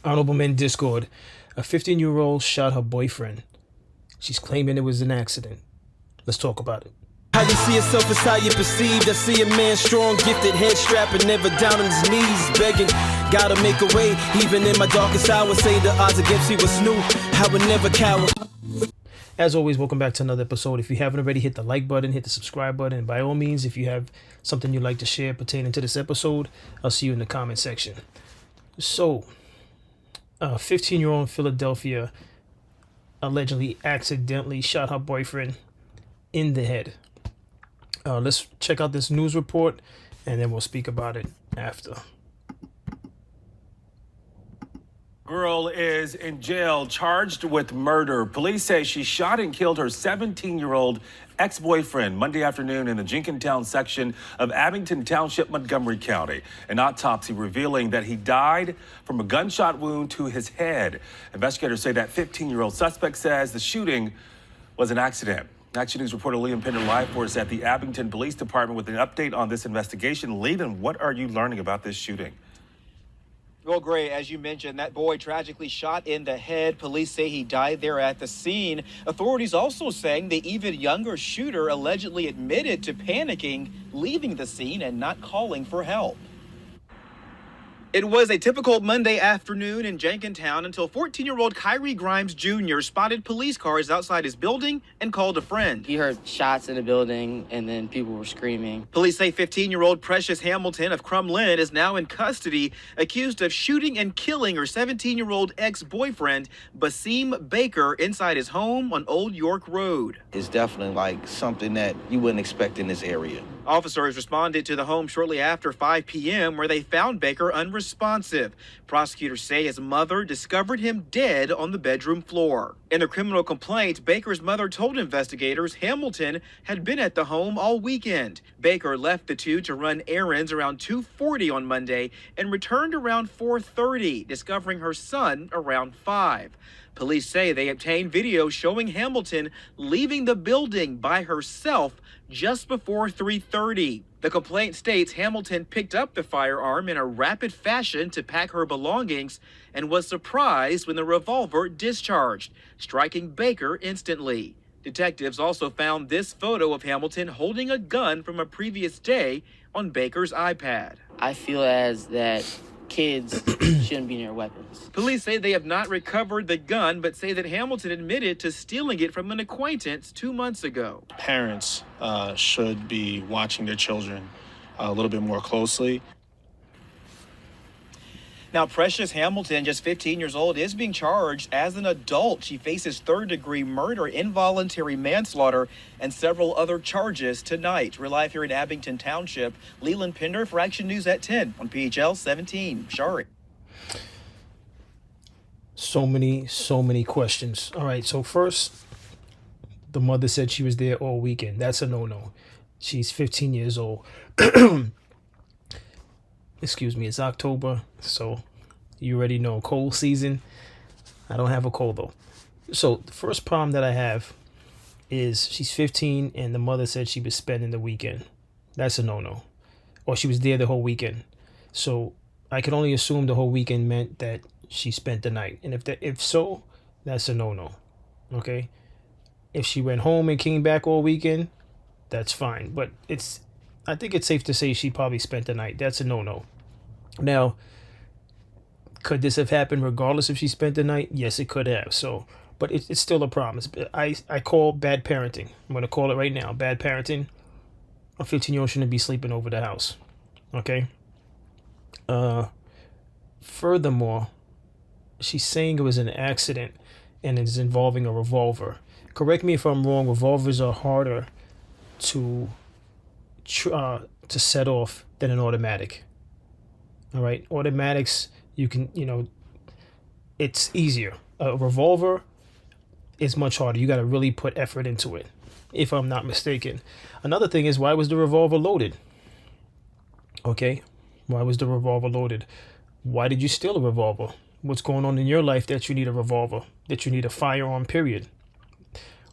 Honorable Men Discord. A 15-year-old shot her boyfriend. She's claiming it was an accident. Let's talk about it. How you see yourself is how you perceived. I see a man strong, gifted, head strapping, never down on his knees, begging. Gotta make a way, even in my darkest hour. Say the odds against me was new. I would never cower. As always, welcome back to another episode. If you haven't already, hit the like button, hit the subscribe button, and by all means, if you have something you'd like to share pertaining to this episode, I'll see you in the comment section. So, a 15-year-old in Philadelphia allegedly accidentally shot her boyfriend in the head. Let's check out this news report, and then we'll speak about it after. Girl is in jail charged with murder. Police say she shot and killed her 17-year-old ex-boyfriend Monday afternoon in the Jenkintown section of Abington Township, Montgomery County. An autopsy revealing that he died from a gunshot wound to his head. Investigators say that 15-year-old suspect says the shooting was an accident. Action News reporter Leland Pinder live for us at the Abington Police Department with an update on this investigation. Leland, what are you learning about this shooting? Well, Gray, as you mentioned, that boy tragically shot in the head. Police say he died there at the scene. Authorities also saying the even younger shooter allegedly admitted to panicking, leaving the scene and not calling for help. It was a typical Monday afternoon in Jenkintown until 14-year-old Kyrie Grimes Jr. spotted police cars outside his building and called a friend. He heard shots in the building, and then people were screaming. Police say 15-year-old Precious Hamilton of Crumlin is now in custody, accused of shooting and killing her 17-year-old ex-boyfriend, Basim Baker, inside his home on Old York Road. It's definitely like something that you wouldn't expect in this area. Officers responded to the home shortly after 5 p.m. where they found Baker unresponsive. Prosecutors say his mother discovered him dead on the bedroom floor. In the criminal complaint, Baker's mother told investigators Hamilton had been at the home all weekend. Baker left the two to run errands around 2:40 on Monday and returned around 4:30, discovering her son around 5. Police say they obtained video showing Hamilton leaving the building by herself just before 3:30. The complaint states Hamilton picked up the firearm in a rapid fashion to pack her belongings and was surprised when the revolver discharged, striking Baker instantly. Detectives also found this photo of Hamilton holding a gun from a previous day on Baker's iPad. I feel as that kids shouldn't be near weapons. Police say they have not recovered the gun, but say that Hamilton admitted to stealing it from an acquaintance 2 months ago. Parents should be watching their children a little bit more closely. Now, Precious Hamilton, just 15 years old, is being charged as an adult. She faces third-degree murder, involuntary manslaughter, and several other charges tonight. We're live here in Abington Township. Leland Pinder for Action News at 10 on PHL 17. Shari. So many questions. All right, so first, the mother said she was there all weekend. That's a no-no. She's 15 years old. Excuse me, it's October, so you already know cold season. I don't have a cold though. So the first problem that I have is she's 15 and the mother said she was spending the weekend. That's a no-no. Or she was there the whole weekend. So I can only assume the whole weekend meant that she spent the night. And if so, that's a no-no. Okay? If she went home and came back all weekend, that's fine. But I think it's safe to say she probably spent the night. That's a no-no. Now, could this have happened regardless if she spent the night? Yes, it could have. So, but it's still a problem. I call bad parenting. I'm going to call it right now. Bad parenting. A 15-year-old shouldn't be sleeping over the house. Okay? Furthermore, she's saying it was an accident and it's involving a revolver. Correct me if I'm wrong. Revolvers are harder to set off than an automatic. All right, automatics, you can, it's easier. A revolver is much harder. You got to really put effort into it, if I'm not mistaken. Another thing is, why was the revolver loaded? Okay, why was the revolver loaded? Why did you steal a revolver? What's going on in your life that you need a revolver, that you need a firearm, period?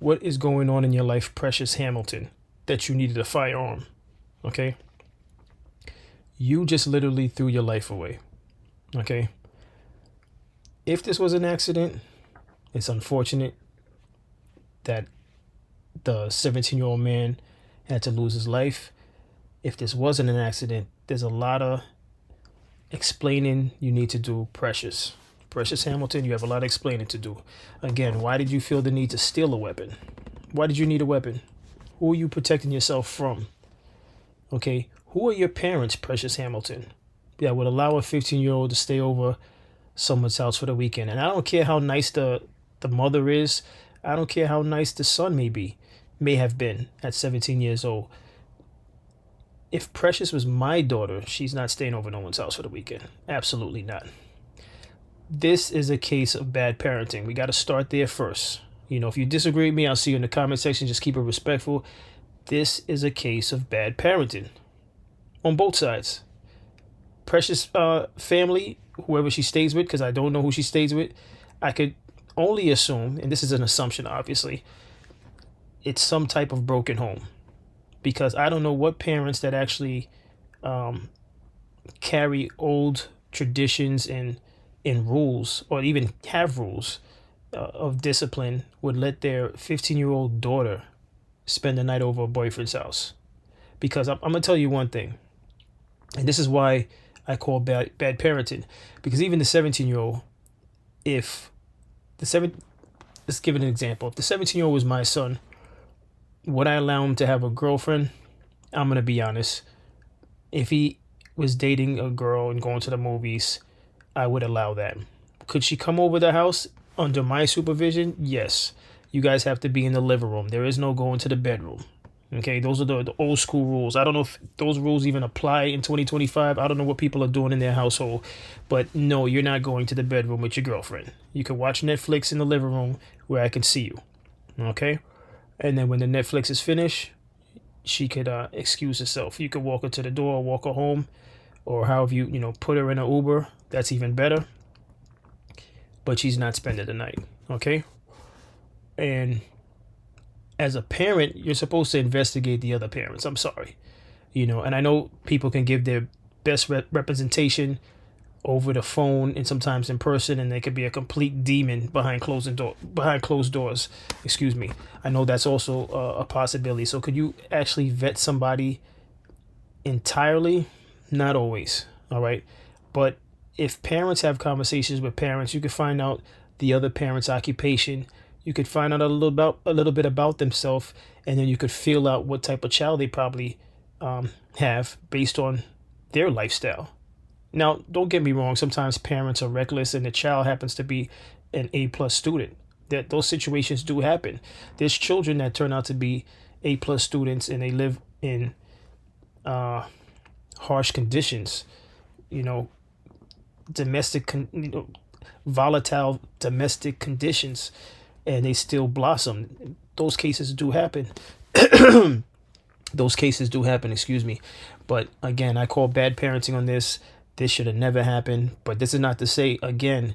What is going on in your life, Precious Hamilton, that you needed a firearm? Okay? You just literally threw your life away. Okay? If this was an accident, it's unfortunate that the 17-year-old man had to lose his life. If this wasn't an accident, there's a lot of explaining you need to do, Precious. Precious Hamilton, you have a lot of explaining to do. Again, why did you feel the need to steal a weapon? Why did you need a weapon? Who are you protecting yourself from? Okay, who are your parents, Precious Hamilton, that would allow a 15-year-old to stay over someone's house for the weekend? And I don't care how nice the mother is. I don't care how nice the son may have been at 17 years old. If Precious was my daughter, she's not staying over no one's house for the weekend. Absolutely not. This is a case of bad parenting. We got to start there first. If you disagree with me, I'll see you in the comment section. Just keep it respectful. This is a case of bad parenting on both sides. Precious family, whoever she stays with, because I don't know who she stays with, I could only assume, and this is an assumption obviously, it's some type of broken home. Because I don't know what parents that actually carry old traditions and rules, or even have rules of discipline, would let their 15-year-old daughter spend the night over a boyfriend's house. Because I'm going to tell you one thing, and this is why I call bad parenting. Because even the 17-year-old, let's give it an example. If the 17-year-old was my son, would I allow him to have a girlfriend? I'm going to be honest. If he was dating a girl and going to the movies, I would allow that. Could she come over the house under my supervision? Yes. You guys have to be in the living room. There is no going to the bedroom. Okay, those are the old school rules. I don't know if those rules even apply in 2025. I don't know what people are doing in their household. But no, you're not going to the bedroom with your girlfriend. You can watch Netflix in the living room where I can see you. Okay? And then when the Netflix is finished, she could excuse herself. You could walk her to the door, or walk her home, or however you put her in an Uber. That's even better. But she's not spending the night. Okay? And as a parent, you're supposed to investigate the other parents. I'm sorry. And I know people can give their best representation over the phone and sometimes in person, and they could be a complete demon behind closed doors. Excuse me. I know that's also a possibility. So could you actually vet somebody entirely? Not always. All right. But if parents have conversations with parents, you could find out the other parent's occupation. You could find out a little bit about themselves, and then you could feel out what type of child they probably have based on their lifestyle. Now, don't get me wrong. Sometimes parents are reckless, and the child happens to be an A+ student. Those situations do happen. There's children that turn out to be A+ students, and they live in harsh conditions. Volatile domestic conditions. And they still blossom. Those cases do happen. Excuse me. But again, I call bad parenting on this. This should have never happened. But this is not to say, again,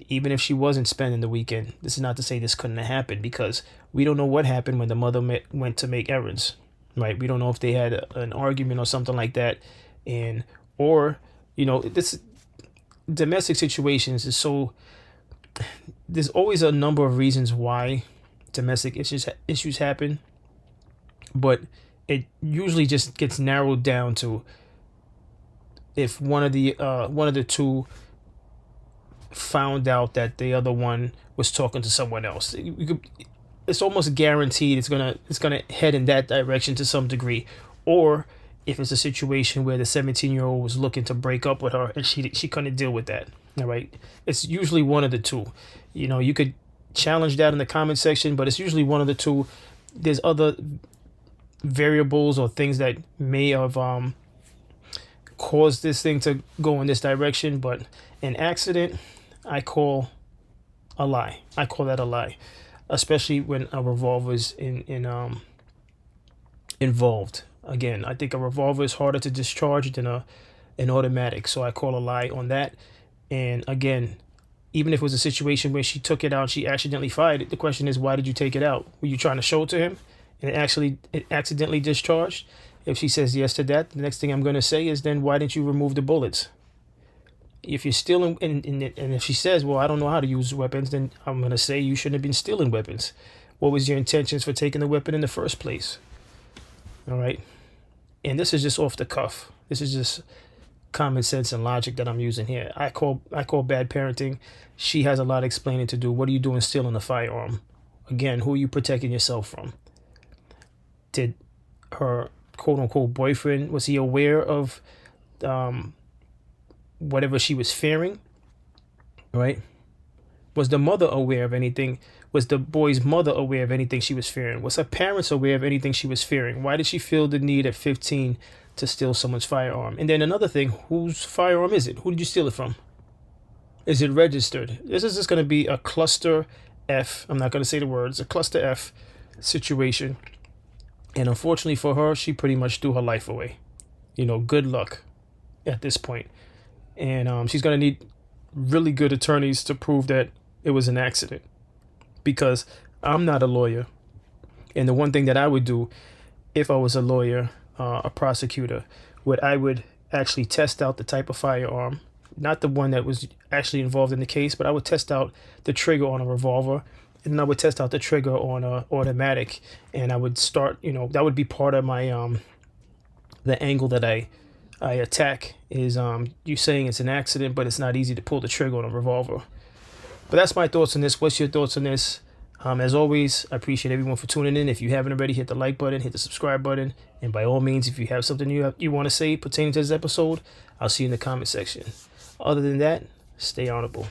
even if she wasn't spending the weekend, this is not to say this couldn't have happened, because we don't know what happened when the mother went to make errands, right? We don't know if they had an argument or something like that. This domestic situations is so... There's always a number of reasons why domestic issues happen, but it usually just gets narrowed down to if one of the two found out that the other one was talking to someone else. It's almost guaranteed it's gonna head in that direction to some degree, or if it's a situation where the 17-year-old was looking to break up with her and she couldn't deal with that. All right. It's usually one of the two. You could challenge that in the comment section, but it's usually one of the two. There's other variables or things that may have caused this thing to go in this direction, but an accident, I call a lie. I call that a lie, especially when a revolver is involved. Again, I think a revolver is harder to discharge than an automatic, so I call a lie on that. And again, even if it was a situation where she took it out, she accidentally fired it, the question is, why did you take it out? Were you trying to show it to him and it accidentally discharged? If she says yes to that, the next thing I'm going to say is, then why didn't you remove the bullets? If you're stealing, and if she says, well, I don't know how to use weapons, then I'm going to say you shouldn't have been stealing weapons. What was your intentions for taking the weapon in the first place? All right. And this is just off the cuff. This is just common sense and logic that I'm using here. I call bad parenting. She has a lot of explaining to do. What are you doing stealing a firearm? Again, who are you protecting yourself from? Did her quote unquote boyfriend, was he aware of whatever she was fearing? Right? Was the mother aware of anything? Was the boy's mother aware of anything she was fearing? Was her parents aware of anything she was fearing? Why did she feel the need at 15 to steal someone's firearm? And then another thing, whose firearm is it? Who did you steal it from? Is it registered? This is just going to be a cluster F. I'm not going to say the words. A cluster F situation. And unfortunately for her, she pretty much threw her life away. You know, good luck at this point. And she's going to need really good attorneys to prove that it was an accident. Because I'm not a lawyer. And the one thing that I would do if I was a lawyer, a prosecutor, I would actually test out the type of firearm, not the one that was actually involved in the case, but I would test out the trigger on a revolver, and then I would test out the trigger on a automatic, and I would start, that would be part of my the angle that I attack is you saying it's an accident, but it's not easy to pull the trigger on a revolver. But that's my thoughts on this. What's your thoughts on this? As always, I appreciate everyone for tuning in. If you haven't already, hit the like button, hit the subscribe button. And by all means, if you have something you want to say pertaining to this episode, I'll see you in the comment section. Other than that, stay honorable.